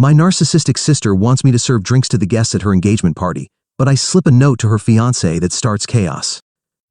My narcissistic sister wants me to serve drinks to the guests at her engagement party, but I slip a note to her fiancé that starts chaos.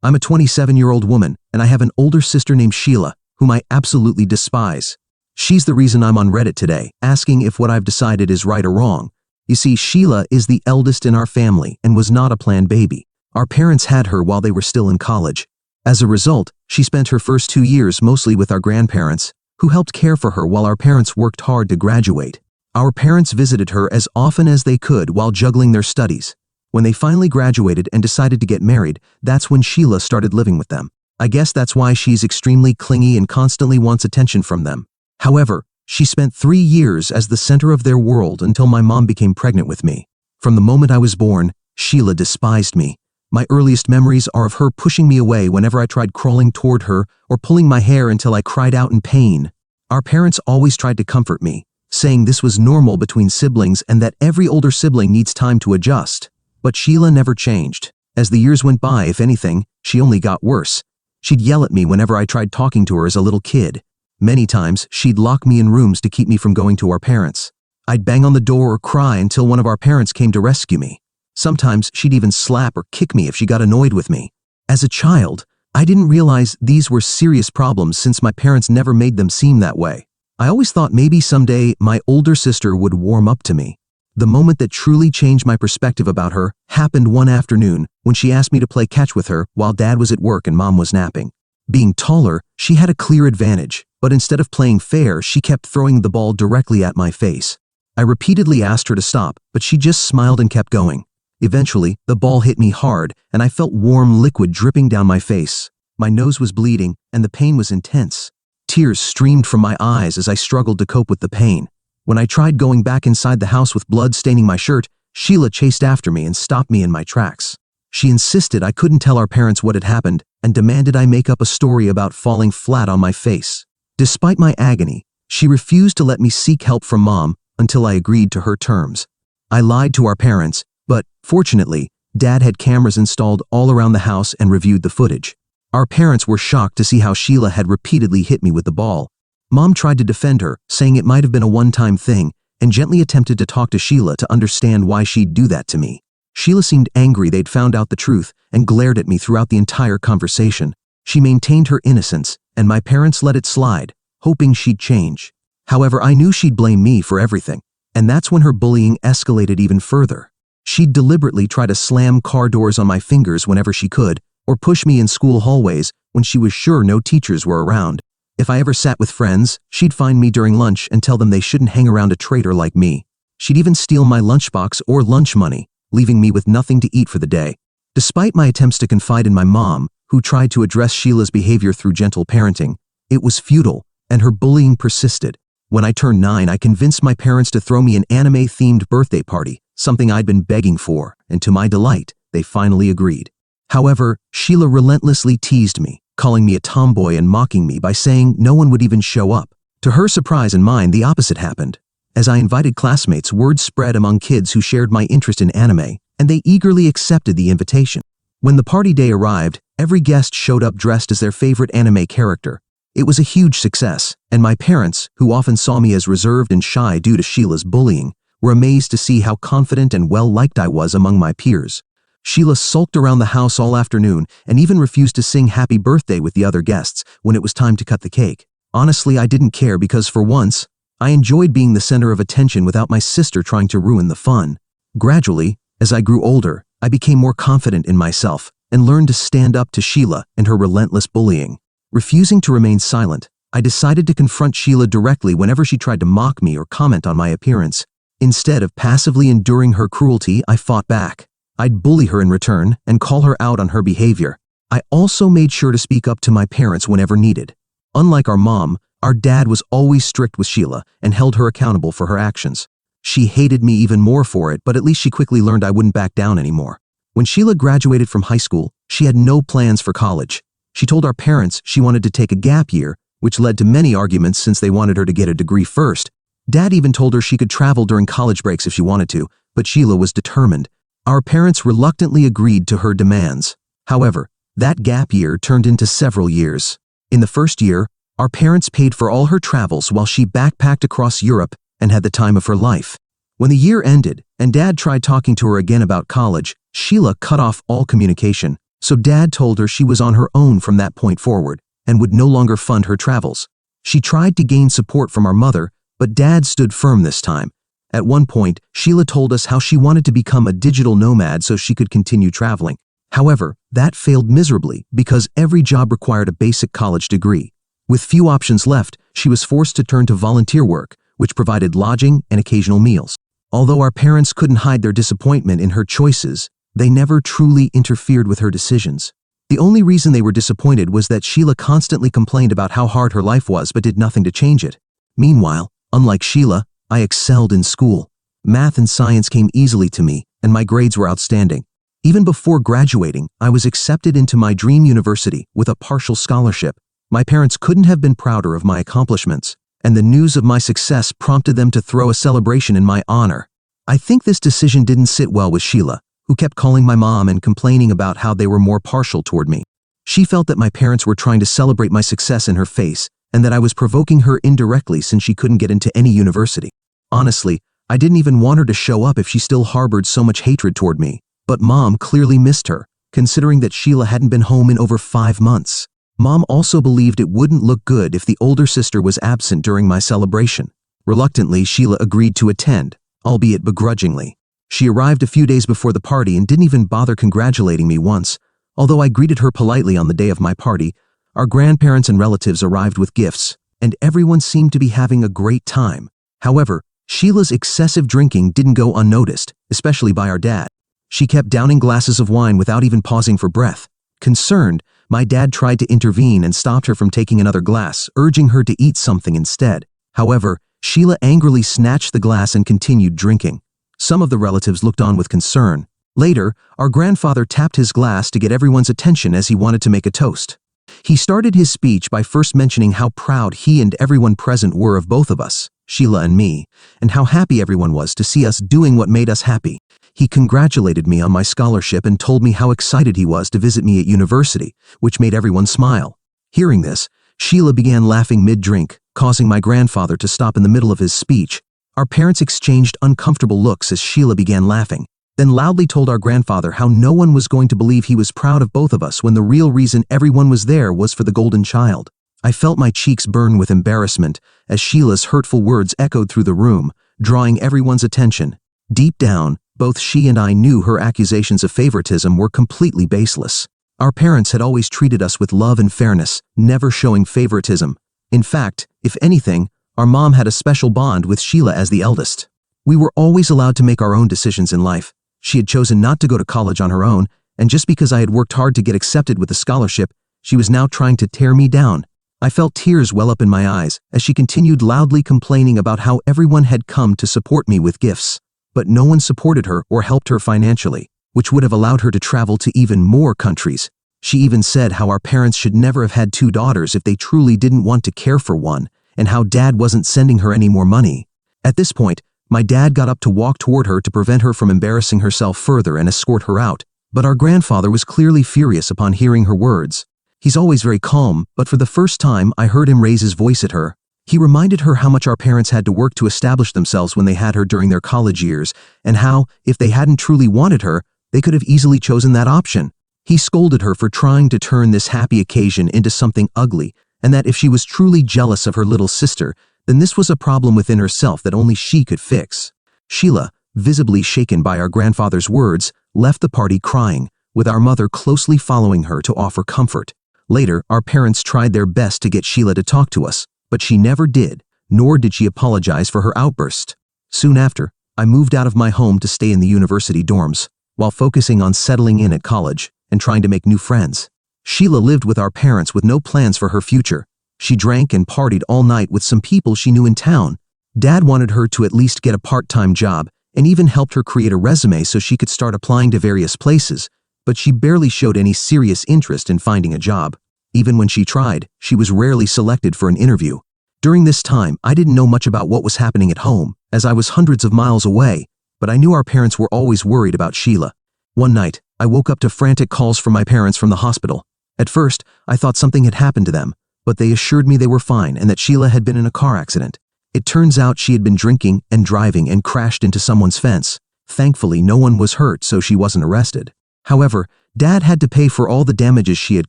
I'm a 27-year-old woman, and I have an older sister named Sheila, whom I absolutely despise. She's the reason I'm on Reddit today, asking if what I've decided is right or wrong. You see, Sheila is the eldest in our family and was not a planned baby. Our parents had her while they were still in college. As a result, she spent her first 2 years mostly with our grandparents, who helped care for her while our parents worked hard to graduate. Our parents visited her as often as they could while juggling their studies. When they finally graduated and decided to get married, that's when Sheila started living with them. I guess that's why she's extremely clingy and constantly wants attention from them. However, she spent 3 years as the center of their world until my mom became pregnant with me. From the moment I was born, Sheila despised me. My earliest memories are of her pushing me away whenever I tried crawling toward her or pulling my hair until I cried out in pain. Our parents always tried to comfort me, saying this was normal between siblings and that every older sibling needs time to adjust. But Sheila never changed. As the years went by, if anything, she only got worse. She'd yell at me whenever I tried talking to her as a little kid. Many times, she'd lock me in rooms to keep me from going to our parents. I'd bang on the door or cry until one of our parents came to rescue me. Sometimes she'd even slap or kick me if she got annoyed with me. As a child, I didn't realize these were serious problems since my parents never made them seem that way. I always thought maybe someday my older sister would warm up to me. The moment that truly changed my perspective about her happened one afternoon when she asked me to play catch with her while Dad was at work and Mom was napping. Being taller, she had a clear advantage, but instead of playing fair, she kept throwing the ball directly at my face. I repeatedly asked her to stop, but she just smiled and kept going. Eventually, the ball hit me hard, and I felt warm liquid dripping down my face. My nose was bleeding, and the pain was intense. Tears streamed from my eyes as I struggled to cope with the pain. When I tried going back inside the house with blood staining my shirt, Sheila chased after me and stopped me in my tracks. She insisted I couldn't tell our parents what had happened and demanded I make up a story about falling flat on my face. Despite my agony, she refused to let me seek help from Mom until I agreed to her terms. I lied to our parents, but fortunately, Dad had cameras installed all around the house and reviewed the footage. Our parents were shocked to see how Sheila had repeatedly hit me with the ball. Mom tried to defend her, saying it might have been a one-time thing, and gently attempted to talk to Sheila to understand why she'd do that to me. Sheila seemed angry they'd found out the truth and glared at me throughout the entire conversation. She maintained her innocence, and my parents let it slide, hoping she'd change. However, I knew she'd blame me for everything, and that's when her bullying escalated even further. She'd deliberately try to slam car doors on my fingers whenever she could, or push me in school hallways when she was sure no teachers were around. If I ever sat with friends, she'd find me during lunch and tell them they shouldn't hang around a traitor like me. She'd even steal my lunchbox or lunch money, leaving me with nothing to eat for the day. Despite my attempts to confide in my mom, who tried to address Sheila's behavior through gentle parenting, it was futile, and her bullying persisted. When I turned 9, I convinced my parents to throw me an anime-themed birthday party, something I'd been begging for, and to my delight, they finally agreed. However, Sheila relentlessly teased me, calling me a tomboy and mocking me by saying no one would even show up. To her surprise and mine, the opposite happened. As I invited classmates, word spread among kids who shared my interest in anime, and they eagerly accepted the invitation. When the party day arrived, every guest showed up dressed as their favorite anime character. It was a huge success, and my parents, who often saw me as reserved and shy due to Sheila's bullying, were amazed to see how confident and well-liked I was among my peers. Sheila sulked around the house all afternoon and even refused to sing happy birthday with the other guests when it was time to cut the cake. Honestly, I didn't care because for once, I enjoyed being the center of attention without my sister trying to ruin the fun. Gradually, as I grew older, I became more confident in myself and learned to stand up to Sheila and her relentless bullying. Refusing to remain silent, I decided to confront Sheila directly whenever she tried to mock me or comment on my appearance. Instead of passively enduring her cruelty, I fought back. I'd bully her in return and call her out on her behavior. I also made sure to speak up to my parents whenever needed. Unlike our mom, our dad was always strict with Sheila and held her accountable for her actions. She hated me even more for it, but at least she quickly learned I wouldn't back down anymore. When Sheila graduated from high school, she had no plans for college. She told our parents she wanted to take a gap year, which led to many arguments since they wanted her to get a degree first. Dad even told her she could travel during college breaks if she wanted to, but Sheila was determined. Our parents reluctantly agreed to her demands. However, that gap year turned into several years. In the first year, our parents paid for all her travels while she backpacked across Europe, and had the time of her life. When the year ended and Dad tried talking to her again about college, Sheila cut off all communication, so Dad told her she was on her own from that point forward and would no longer fund her travels. She tried to gain support from our mother, but Dad stood firm this time. At one point, Sheila told us how she wanted to become a digital nomad so she could continue traveling. However, that failed miserably because every job required a basic college degree. With few options left, she was forced to turn to volunteer work, which provided lodging and occasional meals. Although our parents couldn't hide their disappointment in her choices, they never truly interfered with her decisions. The only reason they were disappointed was that Sheila constantly complained about how hard her life was but did nothing to change it. Meanwhile, unlike Sheila, I excelled in school. Math and science came easily to me, and my grades were outstanding. Even before graduating, I was accepted into my dream university with a partial scholarship. My parents couldn't have been prouder of my accomplishments, and the news of my success prompted them to throw a celebration in my honor. I think this decision didn't sit well with Sheila, who kept calling my mom and complaining about how they were more partial toward me. She felt that my parents were trying to celebrate my success in her face, and that I was provoking her indirectly since she couldn't get into any university. Honestly, I didn't even want her to show up if she still harbored so much hatred toward me. But Mom clearly missed her, considering that Sheila hadn't been home in over 5 months. Mom also believed it wouldn't look good if the older sister was absent during my celebration. Reluctantly, Sheila agreed to attend, albeit begrudgingly. She arrived a few days before the party and didn't even bother congratulating me once. Although I greeted her politely on the day of my party, our grandparents and relatives arrived with gifts, and everyone seemed to be having a great time. However, Sheila's excessive drinking didn't go unnoticed, especially by our dad. She kept downing glasses of wine without even pausing for breath. Concerned, my dad tried to intervene and stopped her from taking another glass, urging her to eat something instead. However, Sheila angrily snatched the glass and continued drinking. Some of the relatives looked on with concern. Later, our grandfather tapped his glass to get everyone's attention as he wanted to make a toast. He started his speech by first mentioning how proud he and everyone present were of both of us, Sheila and me, and how happy everyone was to see us doing what made us happy. He congratulated me on my scholarship and told me how excited he was to visit me at university, which made everyone smile. Hearing this, Sheila began laughing mid-drink, causing my grandfather to stop in the middle of his speech. Our parents exchanged uncomfortable looks as Sheila began laughing, then loudly told our grandfather how no one was going to believe he was proud of both of us when the real reason everyone was there was for the golden child. I felt my cheeks burn with embarrassment as Sheila's hurtful words echoed through the room, drawing everyone's attention. Deep down, both she and I knew her accusations of favoritism were completely baseless. Our parents had always treated us with love and fairness, never showing favoritism. In fact, if anything, our mom had a special bond with Sheila as the eldest. We were always allowed to make our own decisions in life. She had chosen not to go to college on her own, and just because I had worked hard to get accepted with a scholarship, she was now trying to tear me down. I felt tears well up in my eyes as she continued loudly complaining about how everyone had come to support me with gifts. But no one supported her or helped her financially, which would have allowed her to travel to even more countries. She even said how our parents should never have had 2 daughters if they truly didn't want to care for one, and how Dad wasn't sending her any more money. At this point, my dad got up to walk toward her to prevent her from embarrassing herself further and escort her out, but our grandfather was clearly furious upon hearing her words. He's always very calm, but for the first time I heard him raise his voice at her. He reminded her how much our parents had to work to establish themselves when they had her during their college years, and how, if they hadn't truly wanted her, they could have easily chosen that option. He scolded her for trying to turn this happy occasion into something ugly, and that if she was truly jealous of her little sister, then this was a problem within herself that only she could fix. Sheila, visibly shaken by our grandfather's words, left the party crying, with our mother closely following her to offer comfort. Later, our parents tried their best to get Sheila to talk to us, but she never did, nor did she apologize for her outburst. Soon after, I moved out of my home to stay in the university dorms, while focusing on settling in at college and trying to make new friends. Sheila lived with our parents with no plans for her future. She drank and partied all night with some people she knew in town. Dad wanted her to at least get a part-time job and even helped her create a resume so she could start applying to various places, but she barely showed any serious interest in finding a job. Even when she tried, she was rarely selected for an interview. During this time, I didn't know much about what was happening at home, as I was hundreds of miles away, but I knew our parents were always worried about Sheila. One night, I woke up to frantic calls from my parents from the hospital. At first, I thought something had happened to them, but they assured me they were fine and that Sheila had been in a car accident. It turns out she had been drinking and driving and crashed into someone's fence. Thankfully, no one was hurt, so she wasn't arrested. However, Dad had to pay for all the damages she had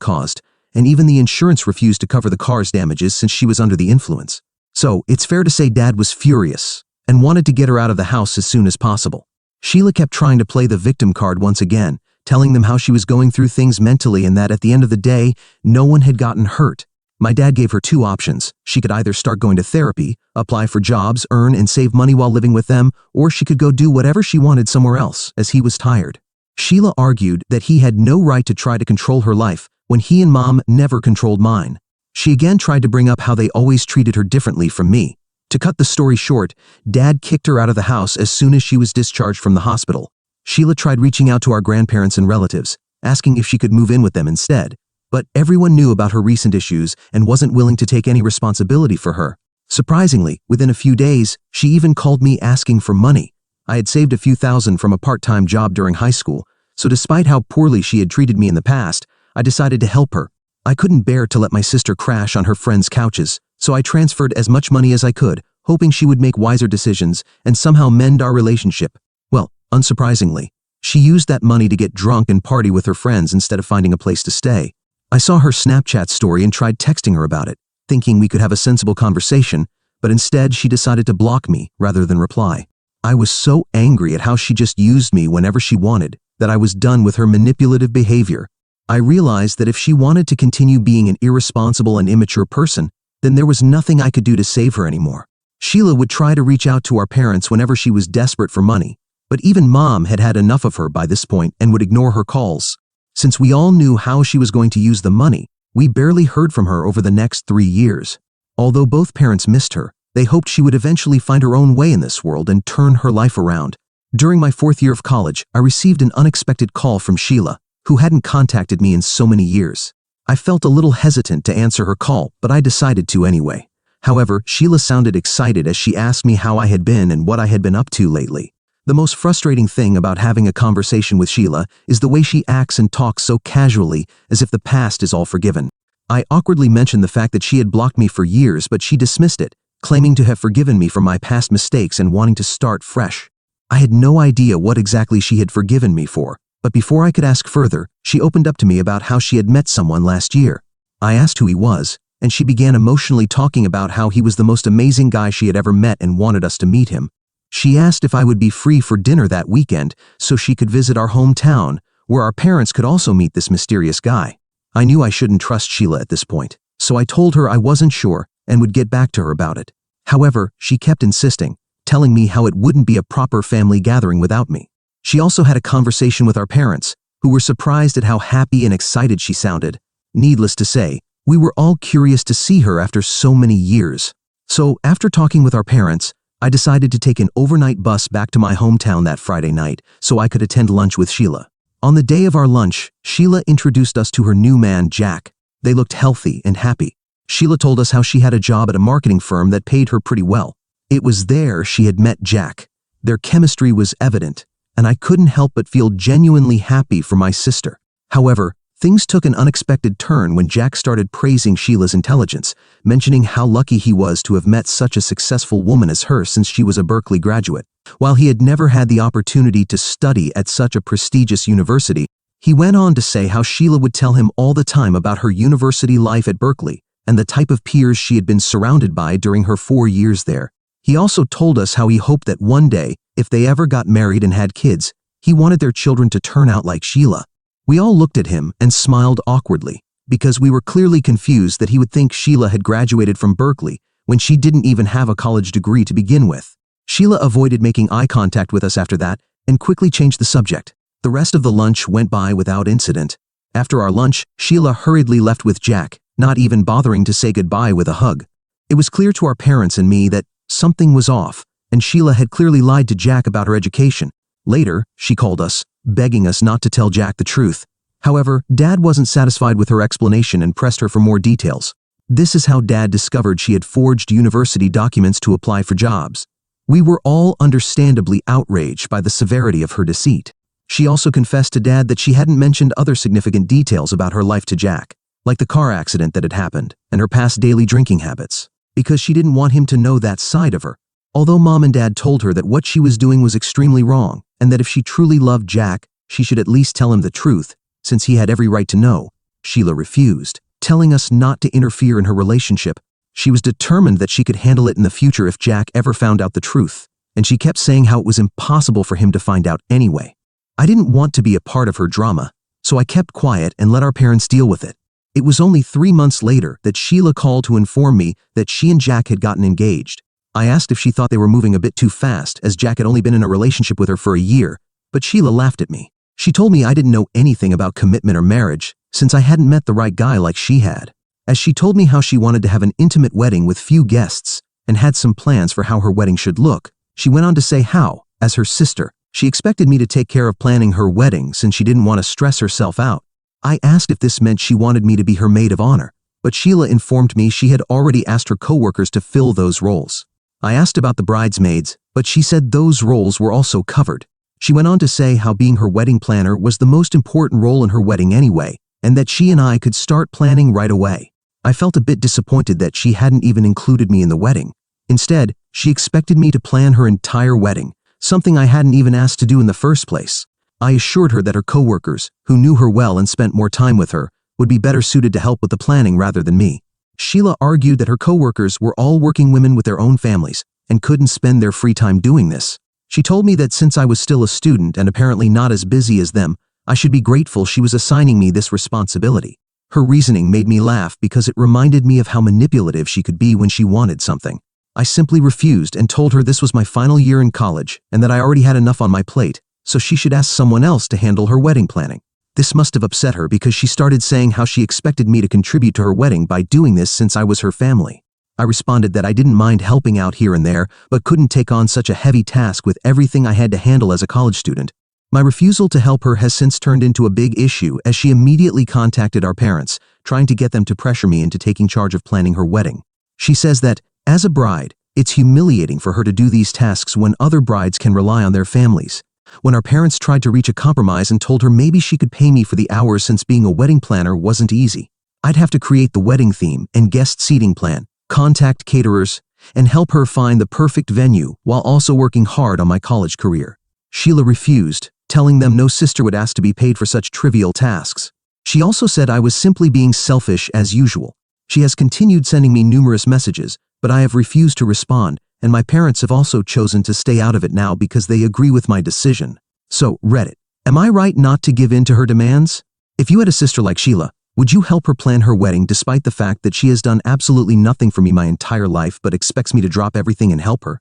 caused, and even the insurance refused to cover the car's damages since she was under the influence. So, it's fair to say Dad was furious and wanted to get her out of the house as soon as possible. Sheila kept trying to play the victim card once again, telling them how she was going through things mentally and that at the end of the day, no one had gotten hurt. My dad gave her two options. She could either start going to therapy, apply for jobs, earn and save money while living with them, or she could go do whatever she wanted somewhere else, as he was tired. Sheila argued that he had no right to try to control her life when he and Mom never controlled mine. She again tried to bring up how they always treated her differently from me. To cut the story short, Dad kicked her out of the house as soon as she was discharged from the hospital. Sheila tried reaching out to our grandparents and relatives, asking if she could move in with them instead. But everyone knew about her recent issues and wasn't willing to take any responsibility for her. Surprisingly, within a few days, she even called me asking for money. I had saved a few thousand from a part-time job during high school, so despite how poorly she had treated me in the past, I decided to help her. I couldn't bear to let my sister crash on her friends' couches, so I transferred as much money as I could, hoping she would make wiser decisions and somehow mend our relationship. Well, unsurprisingly, she used that money to get drunk and party with her friends instead of finding a place to stay. I saw her Snapchat story and tried texting her about it, thinking we could have a sensible conversation, but instead she decided to block me rather than reply. I was so angry at how she just used me whenever she wanted that I was done with her manipulative behavior. I realized that if she wanted to continue being an irresponsible and immature person, then there was nothing I could do to save her anymore. Sheila would try to reach out to our parents whenever she was desperate for money, but even Mom had had enough of her by this point and would ignore her calls. Since we all knew how she was going to use the money, we barely heard from her over the next 3 years. Although both parents missed her, they hoped she would eventually find her own way in this world and turn her life around. During my 4th year of college, I received an unexpected call from Sheila, who hadn't contacted me in so many years. I felt a little hesitant to answer her call, but I decided to anyway. However, Sheila sounded excited as she asked me how I had been and what I had been up to lately. The most frustrating thing about having a conversation with Sheila is the way she acts and talks so casually, as if the past is all forgiven. I awkwardly mentioned the fact that she had blocked me for years, but she dismissed it, claiming to have forgiven me for my past mistakes and wanting to start fresh. I had no idea what exactly she had forgiven me for, but before I could ask further, she opened up to me about how she had met someone last year. I asked who he was, and she began emotionally talking about how he was the most amazing guy she had ever met and wanted us to meet him. She asked if I would be free for dinner that weekend so she could visit our hometown, where our parents could also meet this mysterious guy. I knew I shouldn't trust Sheila at this point, so I told her I wasn't sure and would get back to her about it. However, she kept insisting, telling me how it wouldn't be a proper family gathering without me. She also had a conversation with our parents, who were surprised at how happy and excited she sounded. Needless to say, we were all curious to see her after so many years. So, after talking with our parents, I decided to take an overnight bus back to my hometown that Friday night so I could attend lunch with Sheila. On the day of our lunch, Sheila introduced us to her new man, Jack. They looked healthy and happy. Sheila told us how she had a job at a marketing firm that paid her pretty well. It was there she had met Jack. Their chemistry was evident, and I couldn't help but feel genuinely happy for my sister. However, things took an unexpected turn when Jack started praising Sheila's intelligence, mentioning how lucky he was to have met such a successful woman as her since she was a Berkeley graduate. While he had never had the opportunity to study at such a prestigious university, he went on to say how Sheila would tell him all the time about her university life at Berkeley and the type of peers she had been surrounded by during her 4 years there. He also told us how he hoped that one day, if they ever got married and had kids, he wanted their children to turn out like Sheila. We all looked at him and smiled awkwardly, because we were clearly confused that he would think Sheila had graduated from Berkeley when she didn't even have a college degree to begin with. Sheila avoided making eye contact with us after that and quickly changed the subject. The rest of the lunch went by without incident. After our lunch, Sheila hurriedly left with Jack, not even bothering to say goodbye with a hug. It was clear to our parents and me that something was off, and Sheila had clearly lied to Jack about her education. Later, she called us, begging us not to tell Jack the truth. However, Dad wasn't satisfied with her explanation and pressed her for more details. This is how Dad discovered she had forged university documents to apply for jobs. We were all understandably outraged by the severity of her deceit. She also confessed to Dad that she hadn't mentioned other significant details about her life to Jack, like the car accident that had happened and her past daily drinking habits. because she didn't want him to know that side of her. Although Mom and Dad told her that what she was doing was extremely wrong, and that if she truly loved Jack, she should at least tell him the truth, since he had every right to know, Sheila refused, telling us not to interfere in her relationship. She was determined that she could handle it in the future if Jack ever found out the truth, and she kept saying how it was impossible for him to find out anyway. I didn't want to be a part of her drama, so I kept quiet and let our parents deal with it. It was only 3 months later that Sheila called to inform me that she and Jack had gotten engaged. I asked if she thought they were moving a bit too fast, as Jack had only been in a relationship with her for a year, but Sheila laughed at me. She told me I didn't know anything about commitment or marriage, since I hadn't met the right guy like she had. As she told me how she wanted to have an intimate wedding with few guests, and had some plans for how her wedding should look, she went on to say how, as her sister, she expected me to take care of planning her wedding since she didn't want to stress herself out. I asked if this meant she wanted me to be her maid of honor, but Sheila informed me she had already asked her coworkers to fill those roles. I asked about the bridesmaids, but she said those roles were also covered. She went on to say how being her wedding planner was the most important role in her wedding anyway, and that she and I could start planning right away. I felt a bit disappointed that she hadn't even included me in the wedding. Instead, she expected me to plan her entire wedding, something I hadn't even asked to do in the first place. I assured her that her coworkers, who knew her well and spent more time with her, would be better suited to help with the planning rather than me. Sheila argued that her coworkers were all working women with their own families and couldn't spend their free time doing this. She told me that since I was still a student and apparently not as busy as them, I should be grateful she was assigning me this responsibility. Her reasoning made me laugh because it reminded me of how manipulative she could be when she wanted something. I simply refused and told her this was my final year in college and that I already had enough on my plate, so she should ask someone else to handle her wedding planning. This must have upset her because she started saying how she expected me to contribute to her wedding by doing this since I was her family. I responded that I didn't mind helping out here and there, but couldn't take on such a heavy task with everything I had to handle as a college student. My refusal to help her has since turned into a big issue as she immediately contacted our parents, trying to get them to pressure me into taking charge of planning her wedding. She says that, as a bride, it's humiliating for her to do these tasks when other brides can rely on their families. When our parents tried to reach a compromise and told her maybe she could pay me for the hours since being a wedding planner wasn't easy. I'd have to create the wedding theme and guest seating plan, contact caterers, and help her find the perfect venue while also working hard on my college career. Sheila refused, telling them no sister would ask to be paid for such trivial tasks. She also said I was simply being selfish as usual. She has continued sending me numerous messages, but I have refused to respond, and my parents have also chosen to stay out of it now because they agree with my decision. So, Reddit, am I right not to give in to her demands? If you had a sister like Sheila, would you help her plan her wedding despite the fact that she has done absolutely nothing for me my entire life but expects me to drop everything and help her?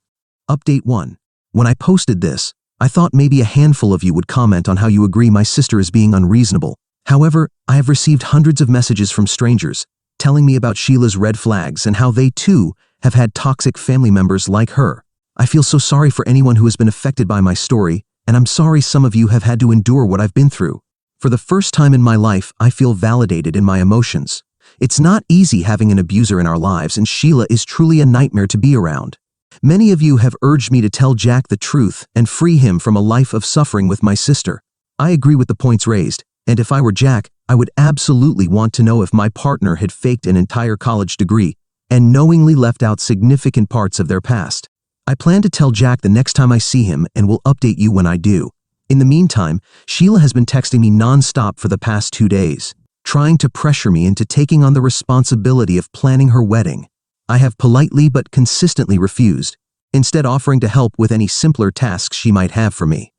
Update 1. When I posted this, I thought maybe a handful of you would comment on how you agree my sister is being unreasonable. However, I have received hundreds of messages from strangers telling me about Sheila's red flags and how they too have had toxic family members like her. I feel so sorry for anyone who has been affected by my story, and I'm sorry some of you have had to endure what I've been through. For the first time in my life, I feel validated in my emotions. It's not easy having an abuser in our lives, and Sheila is truly a nightmare to be around. Many of you have urged me to tell Jack the truth and free him from a life of suffering with my sister. I agree with the points raised, and if I were Jack, I would absolutely want to know if my partner had faked an entire college degree and knowingly left out significant parts of their past. I plan to tell Jack the next time I see him and will update you when I do. In the meantime, Sheila has been texting me non-stop for the past 2 days, trying to pressure me into taking on the responsibility of planning her wedding. I have politely but consistently refused, instead offering to help with any simpler tasks she might have for me.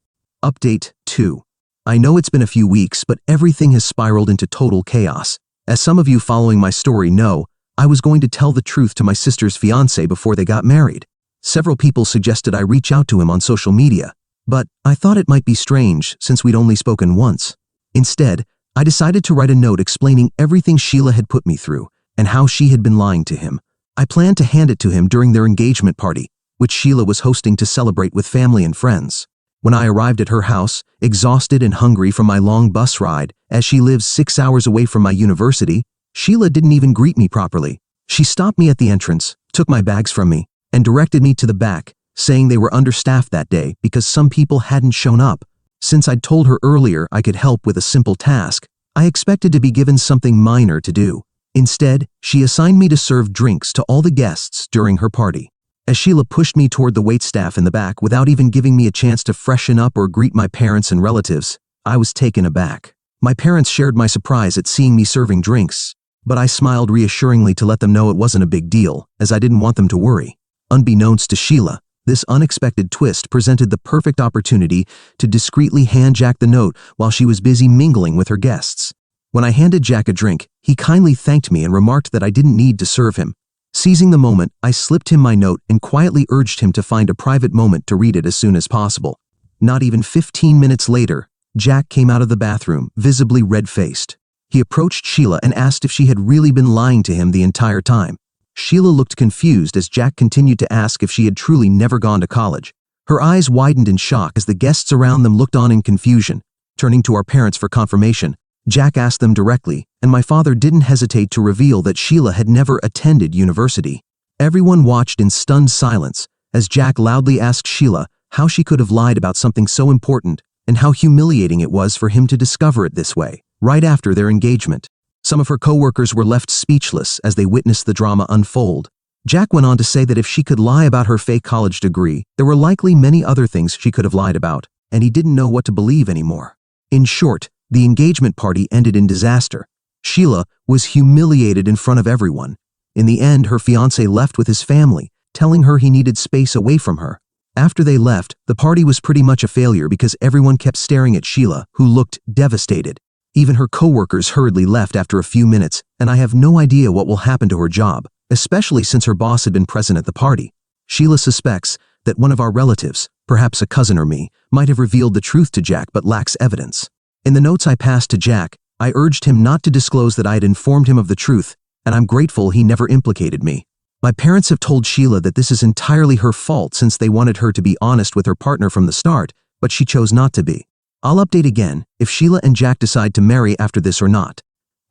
Update 2. I know it's been a few weeks, but everything has spiraled into total chaos. As some of you following my story know, I was going to tell the truth to my sister's fiancé before they got married. Several people suggested I reach out to him on social media, but I thought it might be strange since we'd only spoken once. Instead, I decided to write a note explaining everything Sheila had put me through and how she had been lying to him. I planned to hand it to him during their engagement party, which Sheila was hosting to celebrate with family and friends. When I arrived at her house, exhausted and hungry from my long bus ride, as she lives 6 hours away from my university, Sheila didn't even greet me properly. She stopped me at the entrance, took my bags from me, and directed me to the back, saying they were understaffed that day because some people hadn't shown up. Since I'd told her earlier I could help with a simple task, I expected to be given something minor to do. Instead, she assigned me to serve drinks to all the guests during her party. As Sheila pushed me toward the waitstaff in the back without even giving me a chance to freshen up or greet my parents and relatives, I was taken aback. My parents shared my surprise at seeing me serving drinks, but I smiled reassuringly to let them know it wasn't a big deal, as I didn't want them to worry. Unbeknownst to Sheila, this unexpected twist presented the perfect opportunity to discreetly hand Jack the note while she was busy mingling with her guests. When I handed Jack a drink, he kindly thanked me and remarked that I didn't need to serve him. Seizing the moment, I slipped him my note and quietly urged him to find a private moment to read it as soon as possible. Not even 15 minutes later, Jack came out of the bathroom, visibly red-faced. He approached Sheila and asked if she had really been lying to him the entire time. Sheila looked confused as Jack continued to ask if she had truly never gone to college. Her eyes widened in shock as the guests around them looked on in confusion. Turning to our parents for confirmation, Jack asked them directly, and my father didn't hesitate to reveal that Sheila had never attended university. Everyone watched in stunned silence as Jack loudly asked Sheila how she could have lied about something so important and how humiliating it was for him to discover it this way, right after their engagement. Some of her coworkers were left speechless as they witnessed the drama unfold. Jack went on to say that if she could lie about her fake college degree, there were likely many other things she could have lied about, and he didn't know what to believe anymore. In short, the engagement party ended in disaster. Sheila was humiliated in front of everyone. In the end, her fiancé left with his family, telling her he needed space away from her. After they left, the party was pretty much a failure because everyone kept staring at Sheila, who looked devastated. Even her coworkers hurriedly left after a few minutes, and I have no idea what will happen to her job, especially since her boss had been present at the party. Sheila suspects that one of our relatives, perhaps a cousin or me, might have revealed the truth to Jack but lacks evidence. In the notes I passed to Jack, I urged him not to disclose that I had informed him of the truth, and I'm grateful he never implicated me. My parents have told Sheila that this is entirely her fault since they wanted her to be honest with her partner from the start, but she chose not to be. I'll update again if Sheila and Jack decide to marry after this or not.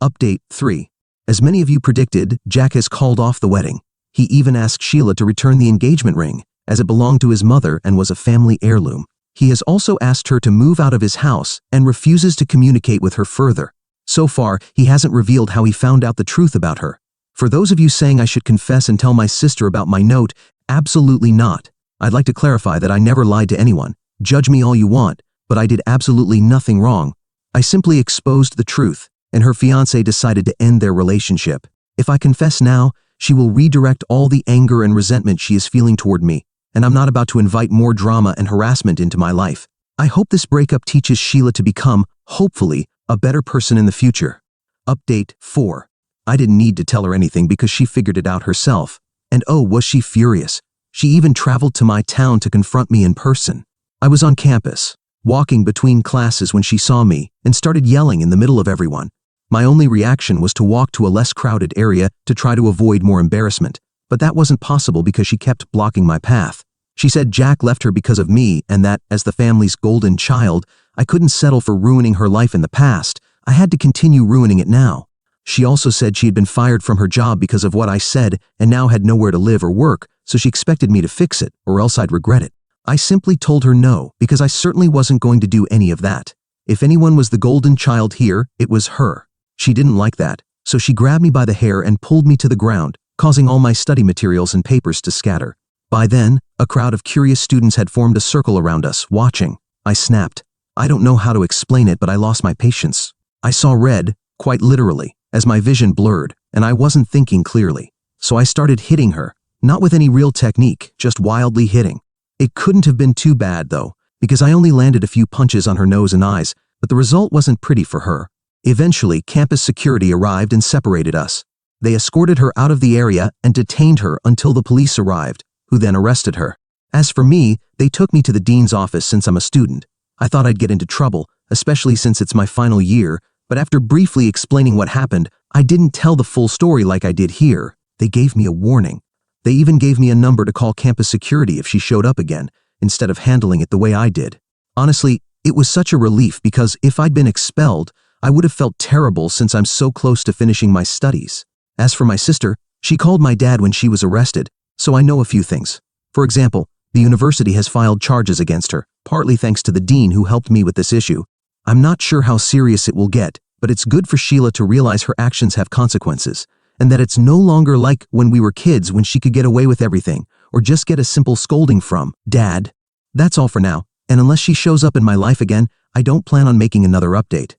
Update 3. As many of you predicted, Jack has called off the wedding. He even asked Sheila to return the engagement ring, as it belonged to his mother and was a family heirloom. He has also asked her to move out of his house and refuses to communicate with her further. So far, he hasn't revealed how he found out the truth about her. For those of you saying I should confess and tell my sister about my note, absolutely not. I'd like to clarify that I never lied to anyone. Judge me all you want, but I did absolutely nothing wrong. I simply exposed the truth, and her fiancé decided to end their relationship. If I confess now, she will redirect all the anger and resentment she is feeling toward me, and I'm not about to invite more drama and harassment into my life. I hope this breakup teaches Sheila to become, hopefully, a better person in the future. Update 4. I didn't need to tell her anything because she figured it out herself. And oh, was she furious. She even traveled to my town to confront me in person. I was on campus, walking between classes when she saw me and started yelling in the middle of everyone. My only reaction was to walk to a less crowded area to try to avoid more embarrassment, but that wasn't possible because she kept blocking my path. She said Jack left her because of me and that, as the family's golden child, I couldn't settle for ruining her life in the past. I had to continue ruining it now. She also said she had been fired from her job because of what I said and now had nowhere to live or work, so she expected me to fix it, or else I'd regret it. I simply told her no, because I certainly wasn't going to do any of that. If anyone was the golden child here, it was her. She didn't like that, so she grabbed me by the hair and pulled me to the ground, causing all my study materials and papers to scatter. By then, a crowd of curious students had formed a circle around us, watching. I snapped. I don't know how to explain it, but I lost my patience. I saw red, quite literally, as my vision blurred, and I wasn't thinking clearly. So I started hitting her, not with any real technique, just wildly hitting. It couldn't have been too bad, though, because I only landed a few punches on her nose and eyes, but the result wasn't pretty for her. Eventually, campus security arrived and separated us. They escorted her out of the area and detained her until the police arrived, who then arrested her. As for me, they took me to the dean's office since I'm a student. I thought I'd get into trouble, especially since it's my final year, but after briefly explaining what happened, I didn't tell the full story like I did here. They gave me a warning. They even gave me a number to call campus security if she showed up again, instead of handling it the way I did. Honestly, it was such a relief because if I'd been expelled, I would have felt terrible since I'm so close to finishing my studies. As for my sister, she called my dad when she was arrested, so I know a few things. For example, the university has filed charges against her, partly thanks to the dean who helped me with this issue. I'm not sure how serious it will get, but it's good for Sheila to realize her actions have consequences. and that it's no longer like when we were kids when she could get away with everything, or just get a simple scolding from Dad. That's all for now, and unless she shows up in my life again, I don't plan on making another update.